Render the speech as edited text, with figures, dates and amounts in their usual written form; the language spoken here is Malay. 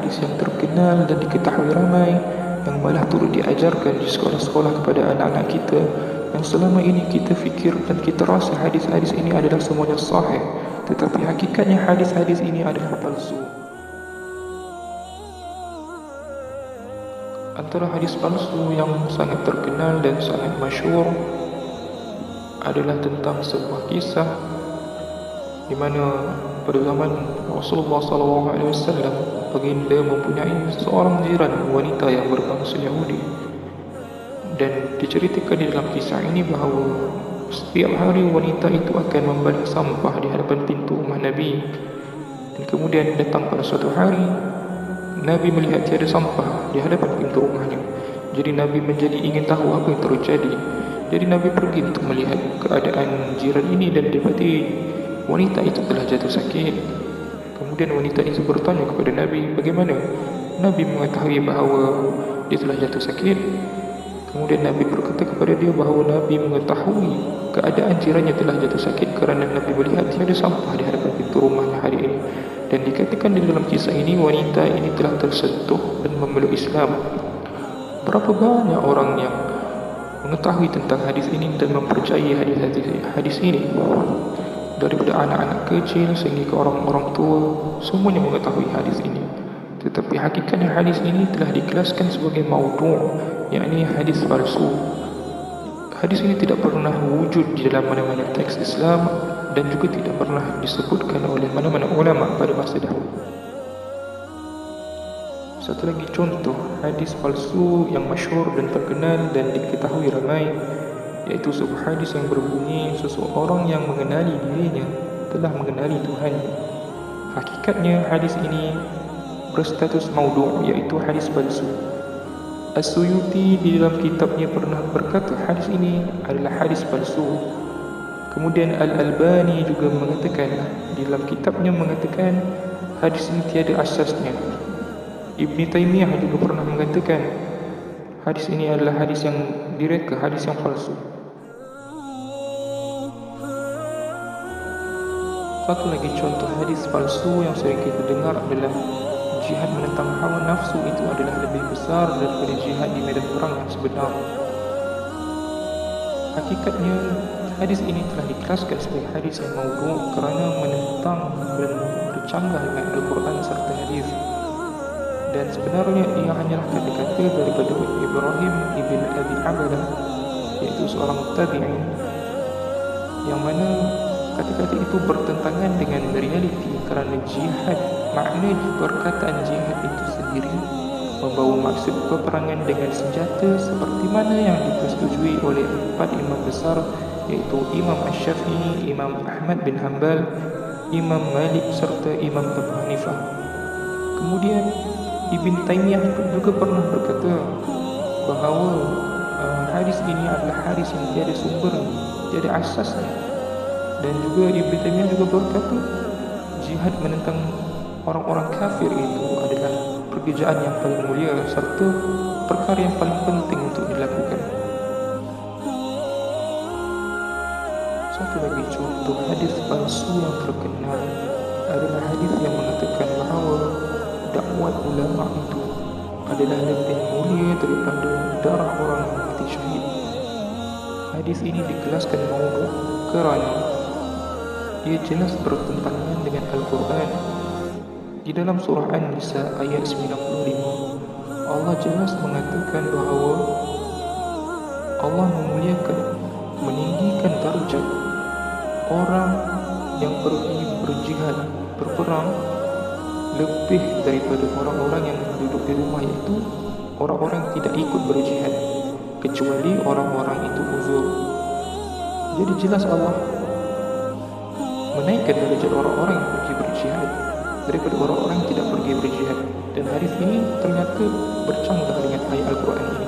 hadis yang terkenal dan diketahui ramai, yang malah turut diajarkan di sekolah-sekolah kepada anak-anak kita, yang selama ini kita fikir dan kita rasa hadis-hadis ini adalah semuanya sahih, tetapi hakikatnya hadis-hadis ini adalah palsu. Antara hadis palsu yang sangat terkenal dan sangat masyhur adalah tentang sebuah kisah di mana pada zaman Rasulullah SAW, baginda mempunyai seorang jiran wanita yang berbangsa Yahudi, dan diceritakan di dalam kisah ini bahawa setiap hari wanita itu akan membalik sampah di hadapan pintu rumah Nabi, dan kemudian datang pada suatu hari Nabi melihat tiada sampah di hadapan pintu rumahnya. Jadi Nabi menjadi ingin tahu apa yang terjadi. Jadi Nabi pergi untuk melihat keadaan jiran ini dan dapati wanita itu telah jatuh sakit. Kemudian wanita itu bertanya kepada Nabi bagaimana. Nabi mengetahui bahawa dia telah jatuh sakit. Kemudian Nabi berkata kepada dia bahawa Nabi mengetahui keadaan jirannya telah jatuh sakit kerana Nabi melihat tiada sampah di hadapan pintu rumahnya hari ini. Dan dikatakan di dalam kisah ini wanita ini telah tersentuh dan memeluk Islam. Berapa banyak orang yang mengetahui tentang hadis ini dan mempercayai hadis ini, daripada anak-anak kecil sehingga ke orang-orang tua, semuanya mengetahui hadis ini. Tetapi hakikatnya hadis ini telah dikelaskan sebagai maudhu', yakni hadis palsu. Hadis ini tidak pernah wujud di dalam mana-mana teks Islam dan juga tidak pernah disebutkan oleh mana-mana ulama pada masa dahulu. Satu lagi contoh hadis palsu yang masyhur dan terkenal dan diketahui ramai, yaitu sebuah hadis yang berbunyi seseorang yang mengenali dirinya telah mengenali Tuhan. Hakikatnya hadis ini berstatus maudhu', yaitu hadis palsu. As-Suyuti di dalam kitabnya pernah berkata hadis ini adalah hadis palsu. Kemudian Al-Albani juga mengatakan di dalam kitabnya mengatakan hadis ini tiada asasnya. Ibn Taymiyah juga pernah mengatakan hadis ini adalah hadis yang direka, hadis yang palsu. Satu lagi contoh hadis palsu yang sering kita dengar adalah jihad menentang hawa nafsu itu adalah lebih besar daripada jihad di medan perang yang sebenar. Hakikatnya hadis ini telah dikelaskan sebagai hadis yang maudhu' kerana menentang dan bercanggah dengan Al-Quran serta hadis. Dan sebenarnya ia hanyalah kata-kata daripada Ibrahim ibn Abi Abadah, iaitu seorang tabi'in, yang mana kata-kata itu bertentangan dengan realiti kerana jihad, makna perkataan jihad itu sendiri membawa maksud peperangan dengan senjata seperti mana yang dipersetujui oleh 4 imam besar, iaitu Imam Asy-Syafi'i, Imam Ahmad bin Hanbal, Imam Malik serta Imam Abu Hanifah. Kemudian Ibn Taymiyah juga pernah berkata bahawa hadis ini adalah hadis yang tiada sumber, tiada asasnya. Dan juga Ibn Taymiyah juga berkata jihad menentang orang-orang kafir itu adalah pekerjaan yang paling mulia serta perkara yang paling penting untuk dilakukan. Satu lagi contoh hadis palsu yang terkenal adalah hadis yang mengatakan bahawa dakwah ulama itu adalah lebih mulia daripada darah orang yang mati syahid. Hadis ini dikelaskan maudhu' kerana ia jelas bertentangan dengan Al-Quran. Di dalam surah An-Nisa ayat 95, Allah jelas mengatakan bahawa Allah memuliakan, meninggikan darjat orang yang pergi berjihad, berperang lebih daripada orang-orang yang duduk di rumah, iaitu orang-orang yang tidak ikut berjihad, kecuali orang-orang itu uzur. Jadi jelas Allah menaikkan derajat orang-orang yang pergi berjihad daripada orang-orang yang tidak pergi berjihad. Dan hadis ini ternyata bercanggah dengan ayat Al-Quran ini.